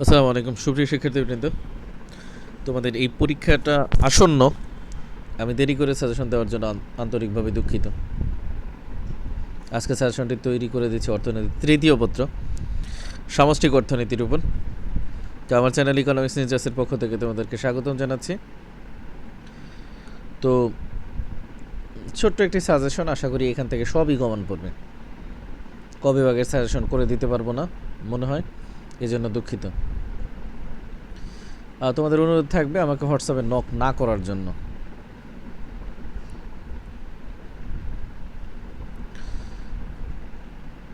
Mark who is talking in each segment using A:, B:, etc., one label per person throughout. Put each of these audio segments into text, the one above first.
A: আসসালামু আলাইকুম সুপ্রিয় শিক্ষার্থীবৃন্দ, তোমাদের এই পরীক্ষাটা আসন্ন। আমি দেরি করে সাজেশন দেওয়ার জন্য আন্তরিকভাবে দুঃখিত। আজকে সাজেশনটি তৈরি করে দিচ্ছি অর্থনীতি তৃতীয় পত্র সামষ্টিক অর্থনীতির উপর। তো আমার চ্যানেল ইকোনমিক্স নিউজের পক্ষ থেকে তোমাদেরকে স্বাগতম জানাচ্ছি। তো ছোট্ট একটি সাজেশন, আশা করি এখান থেকে সবই কমন পড়বে। ক বিভাগের সাজেশন করে দিতে পারবো না মনে হয়, এজন্য দুঃখিত। তোমাদের অনুরোধ থাকবে আমাকে হোয়াটসঅ্যাপে নক না করার জন্য।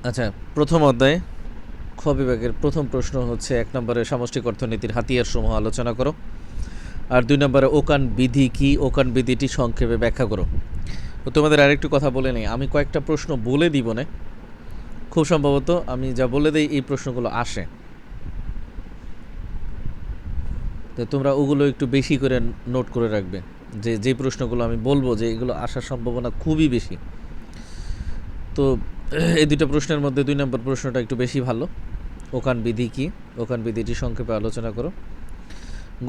A: আচ্ছা, প্রথম অধ্যায়ে খ বিভাগের প্রথম প্রশ্ন হচ্ছে 1 নম্বরে সামষ্টিক অর্থনীতির হাতিয়ার সমূহ আলোচনা করো, আর 2 নম্বরে ওকান বিধি কি, ওকান বিধিটি সংক্ষেপে ব্যাখ্যা করো। তো তোমাদের আরেকটু কথা বলে নেই, আমি কয়েকটা প্রশ্ন বলে দিব না, খুব সম্ভবত আমি যা বলে দিই এই প্রশ্নগুলো আসে, তো তোমরা ওগুলো একটু বেশি করে নোট করে রাখবে, যে প্রশ্নগুলো আমি বলবো যে এগুলো আসার সম্ভাবনা খুবই বেশি। তো এই দুটো প্রশ্নের মধ্যে 2 নম্বর প্রশ্নটা একটু বেশি ভালো। ওকান বিধি কি, ওকান বিধিটি সংক্ষেপে আলোচনা করো।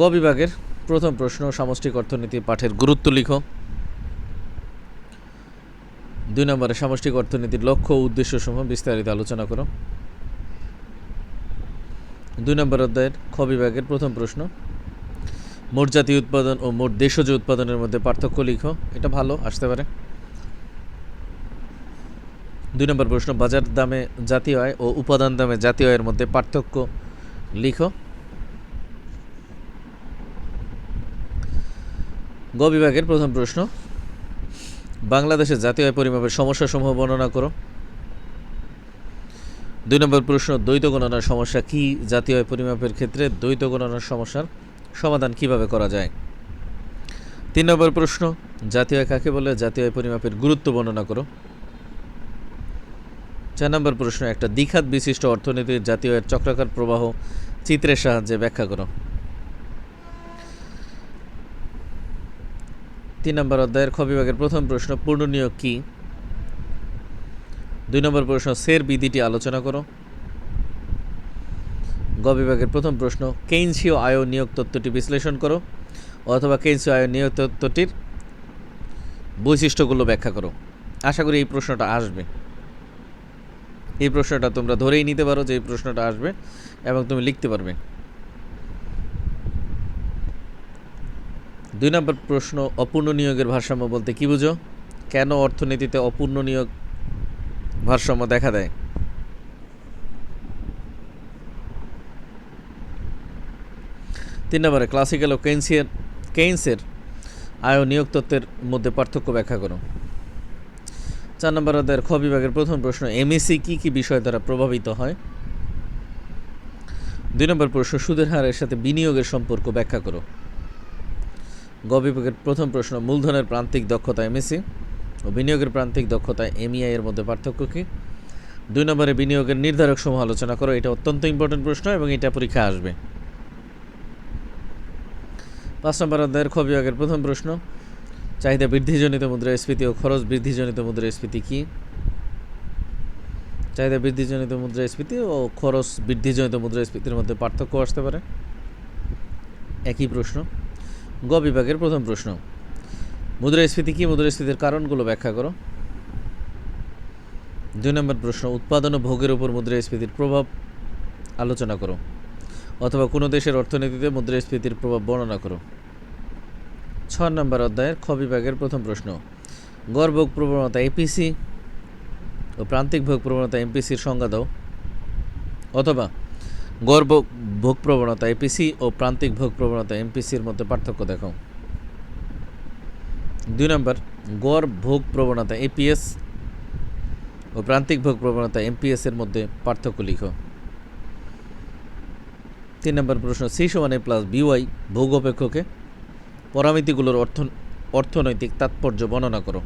A: গ বিভাগের প্রথম প্রশ্ন সামষ্টিক অর্থনীতি পাঠের গুরুত্ব লিখো। 2 নম্বরে সামষ্টিক অর্থনীতির লক্ষ্য ও উদ্দেশ্যসমূহ বিস্তারিত আলোচনা করো। 2 নম্বর অধ্যায়ের খ বিভাগের প্রথম প্রশ্ন মোট জাতীয় উৎপাদন ও মোট দেশজ উৎপাদনের মধ্যে পার্থক্য লিখো। এটা ভালো আসতে পারে। 2 নম্বর প্রশ্ন বাজার দামে জাতীয় আয় ও উপাদান দামে জাতীয় আয়ের মধ্যে পার্থক্য লিখো। গ বিভাগের প্রথম প্রশ্ন বাংলাদেশের জাতীয় আয় পরিমাপের সমস্যাসমূহ বর্ণনা করো। 2 নম্বর প্রশ্ন দ্বৈত গণনার সমস্যা কি, জাতীয় আয় পরিমাপের ক্ষেত্রে দ্বৈত গণনার সমস্যার সমাধান কিভাবে করা যায়। 3 নম্বর প্রশ্ন জাতীয় আয় কাকে বলে, জাতীয় আয় পরিমাপের গুরুত্ব বর্ণনা করো। 4 নম্বর প্রশ্ন একটা দ্বিখাত বিশিষ্ট অর্থনীতির জাতীয় আয়ের চক্রাকার প্রবাহ চিত্রের সাহায্যে ব্যাখ্যা করো। 3 নম্বর অধ্যায়ের খ বিভাগের প্রথম প্রশ্ন পূর্ণনিয়োগ কি। 2 নম্বর প্রশ্ন সের বিধিটি আলোচনা করো। গ বিভাগের প্রথম প্রশ্ন কেইনসীয় আয় নিয়োগ তত্ত্বটি বিশ্লেষণ করো, অথবা কেইনসীয় আয় নিয়োগ তত্ত্বটির বৈশিষ্ট্যগুলো ব্যাখ্যা করো। আশা করি এই প্রশ্নটা আসবে, এই প্রশ্নটা তোমরা ধরেই নিতে পারো যে এই প্রশ্নটা আসবে এবং তুমি লিখতে পারবে। 2 নম্বর প্রশ্ন অপূর্ণ নিয়োগের ভারসাম্য বলতে কী বুঝো, কেন অর্থনীতিতে অপূর্ণ নিয়োগ ভারসাম্য দেখা দেয়। 3 নম্বরে ক্লাসিক্যাল ও কেইনসের আয় ও নিয়োগ তত্ত্বের মধ্যে পার্থক্য ব্যাখ্যা করো। 4 নম্বর অধ্যায়ের খ বিভাগের প্রথম প্রশ্ন এমএসি কী কী বিষয় দ্বারা প্রভাবিত হয়। 2 নম্বর প্রশ্ন সুদের হারের সাথে বিনিয়োগের সম্পর্ক ব্যাখ্যা করো। গ বিভাগের প্রথম প্রশ্ন মূলধনের প্রান্তিক দক্ষতা এমএসি ও বিনিয়োগের প্রান্তিক দক্ষতা এমইআই এর মধ্যে পার্থক্য কী। 2 নম্বরে বিনিয়োগের নির্ধারক সমূহ আলোচনা করো। এটা অত্যন্ত ইম্পর্টেন্ট প্রশ্ন এবং এটা পরীক্ষা আসবে। 5 নম্বর অধ্যায়ের খ বিভাগের প্রথম প্রশ্ন চাহিদা বৃদ্ধিজনিত মুদ্রাস্ফীতি ও খরচ বৃদ্ধিজনিত মুদ্রাস্ফীতি কী। চাহিদা বৃদ্ধিজনিত মুদ্রাস্ফীতি ও খরচ বৃদ্ধিজনিত মুদ্রাস্ফীতির মধ্যে পার্থক্য আসতে পারে, একই প্রশ্ন। গ বিভাগের প্রথম প্রশ্ন মুদ্রাস্ফীতি কি, মুদ্রাস্ফীতির কারণগুলো ব্যাখ্যা করো। 2 নম্বর প্রশ্ন উৎপাদন ও ভোগের উপর মুদ্রাস্ফীতির প্রভাব আলোচনা করো, অথবা কোনো দেশের অর্থনীতিতে মুদ্রাস্ফীতির প্রভাব বর্ণনা করো। 6 নম্বর অধ্যায়ের খ বিভাগের প্রথম প্রশ্ন গড় ভোগ প্রবণতা এপিসি ও প্রান্তিক ভোগ প্রবণতা এমপিসির সংজ্ঞা দাও, অথবা গড় ভোগ প্রবণতা এপিসি ও প্রান্তিক ভোগ প্রবণতা এমপিসির মধ্যে পার্থক্য দেখাও। 2 নম্বর গড় ভোগ প্রবণতা এপিএস ও প্রান্তিক ভোগ প্রবণতা এমপিএস এর মধ্যে পার্থক্য লিখো। 3 নম্বর প্রশ্ন সি সমান এ প্লাস বিওয়াই ভোগ অপেক্ষকে পরামিতিগুলোর অর্থনৈতিক তাৎপর্য বর্ণনা করো।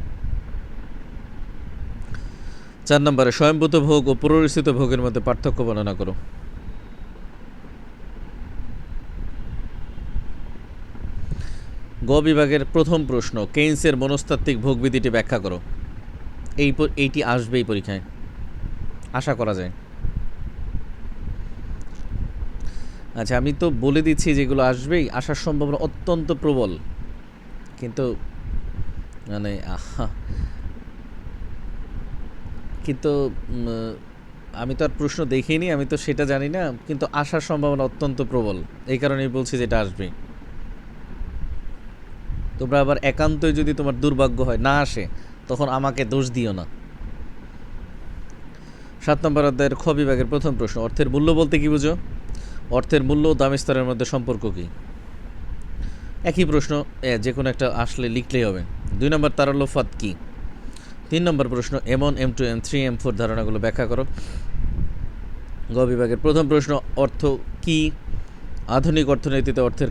A: 4 নম্বরে স্বয়ংভূত ভোগ ও পুনরুত্থিত ভোগের মধ্যে পার্থক্য বর্ণনা করো। গ বিভাগের প্রথম প্রশ্ন কেইনসের মনস্তাত্ত্বিক ভোগবিধিটি ব্যাখ্যা করো। এইটি আসবেই পরীক্ষায়, আশা করা যায়। আচ্ছা, আমি তো বলে দিচ্ছি যেগুলো আসবেই, আসার সম্ভাবনা অত্যন্ত প্রবল, কিন্তু মানে কিন্তু আমি তো আর প্রশ্ন দেখিনি, আমি তো সেটা জানি না, কিন্তু আসার সম্ভাবনা অত্যন্ত প্রবল, এই কারণেই বলছি যেটা আসবে। তোমরা আবার একান্তই যদি তোমার দুর্ভাগ্য হয় না আসে, তখন আমাকে দোষ দিও না। 7 নম্বর অধ্যায়ের খ বিভাগের প্রথম প্রশ্ন, অর্থের মূল্য বলতে কি বুঝো? অর্থের মূল্য ও দাম স্তরের মধ্যে সম্পর্ক কী? একই প্রশ্ন, যে কোনো একটা আসলে লিখলেই হবে। 2 নম্বর তারল্যফাত কী? 3 নম্বর প্রশ্ন, M1 M2 M3 M4 ধারণাগুলো ব্যাখ্যা করো। গ বিভাগের প্রথম প্রশ্ন, অর্থ কী? আধুনিক অর্থনীতিতে অর্থের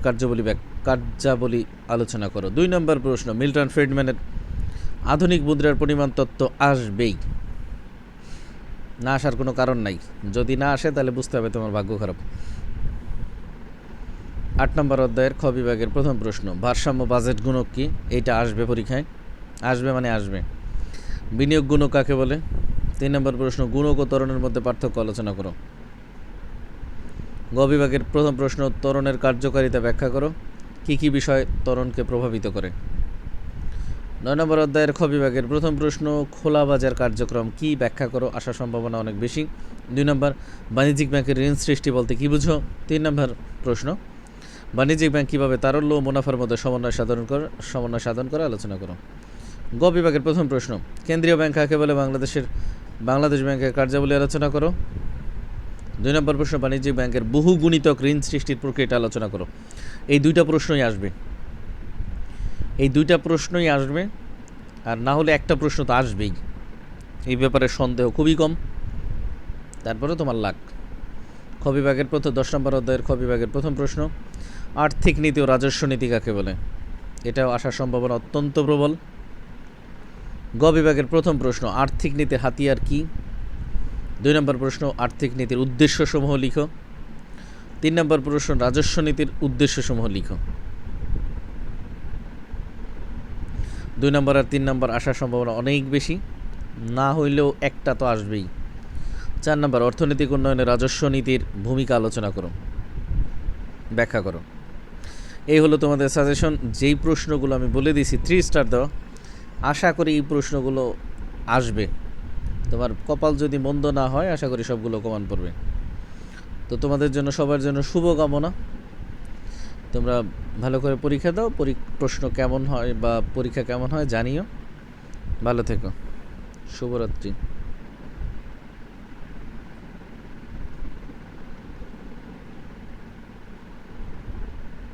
A: কার্যাবলী আলোচনা করো। 2 নম্বর প্রশ্ন, মিল্টন ফ্রিডম্যানের আধুনিক মুদ্রার পরিমাণ তত্ত্ব আসবেই, না আসার কোনো কারণ নাই। যদি না আসে তাহলে বুঝতে হবে তোমার ভাগ্য খারাপ। 8 নম্বর অধ্যায়ের খ বিভাগের প্রথম প্রশ্ন, ভারসাম্য বাজেট গুণক কি? এইটা আসবে পরীক্ষায়, আসবে মানে আসবে। বিনিয়োগ গুণক কাকে বলে? 3 নম্বর প্রশ্ন, গুণক ও ত্বরণের মধ্যে পার্থক্য আলোচনা করো। গ বিভাগের প্রথম প্রশ্ন, ত্বরণের কার্যকারিতা ব্যাখ্যা করো। কী কী বিষয় ত্বরণকে প্রভাবিত করে? 9 নম্বর অধ্যায়ের খ বিভাগের প্রথম প্রশ্ন, খোলা বাজার কার্যক্রম কি? ব্যাখ্যা করো, আসার সম্ভাবনা অনেক বেশি। 2 নম্বর, বাণিজ্যিক ব্যাংকের ঋণ সৃষ্টি বলতে কী বুঝো? 3 নম্বর প্রশ্ন, বাণিজ্যিক ব্যাংক কীভাবে তারল্য ও মুনাফার মধ্যে সমন্বয় সাধন করে আলোচনা করো। গ বিভাগের প্রথম প্রশ্ন, কেন্দ্রীয় ব্যাংক কাকে বলে? বাংলাদেশ ব্যাংকের কার্যাবলী আলোচনা করো। 2 নম্বর প্রশ্ন, বাণিজ্যিক ব্যাংকের বহুগুণিতক ঋণ সৃষ্টির প্রক্রিয়াটা আলোচনা করো। এই দুইটা প্রশ্নই আসবে, এই দুইটা প্রশ্নই আসবে, আর না হলে একটা প্রশ্ন তো আসবেই, এই ব্যাপারে সন্দেহ খুবই কম। তারপরে তোমার লাখ। খ বিভাগের 10 নম্বর অধ্যায়ের খ বিভাগের প্রথম প্রশ্ন, আর্থিক নীতি ও রাজস্ব নীতি কাকে বলে? এটাও আসার সম্ভাবনা অত্যন্ত প্রবল। গ বিভাগের প্রথম প্রশ্ন, আর্থিক নীতির হাতিয়ার কি? 2 নম্বর প্রশ্ন, আর্থিক নীতির উদ্দেশ্যসমূহ লিখো। 3 নম্বর প্রশ্ন, রাজস্ব নীতির উদ্দেশ্যসমূহ লিখো। 2 নম্বর আর 3 নম্বর আসার সম্ভাবনা অনেক বেশি, না হইলেও একটা তো আসবেই। 4 নম্বর, অর্থনৈতিক উন্নয়নে রাজস্ব নীতির ভূমিকা আলোচনা করো, ব্যাখ্যা করো। এই হলো তোমাদের সাজেশন। যেই প্রশ্নগুলো আমি বলে দিয়েছি 3 স্টার দাও, আশা করি এই প্রশ্নগুলো আসবে। তোমার কপাল যদি মন্দ না হয়, আশা করি সবগুলো কমান পড়বে। তো তোমাদের জন্য, সবার জন্য শুভকামনা। তোমরা ভালো করে পরীক্ষা দাও, প্রশ্ন কেমন হয় বা পরীক্ষা কেমন হয় জানিও। ভালো থেকো, শুভরাত্রি।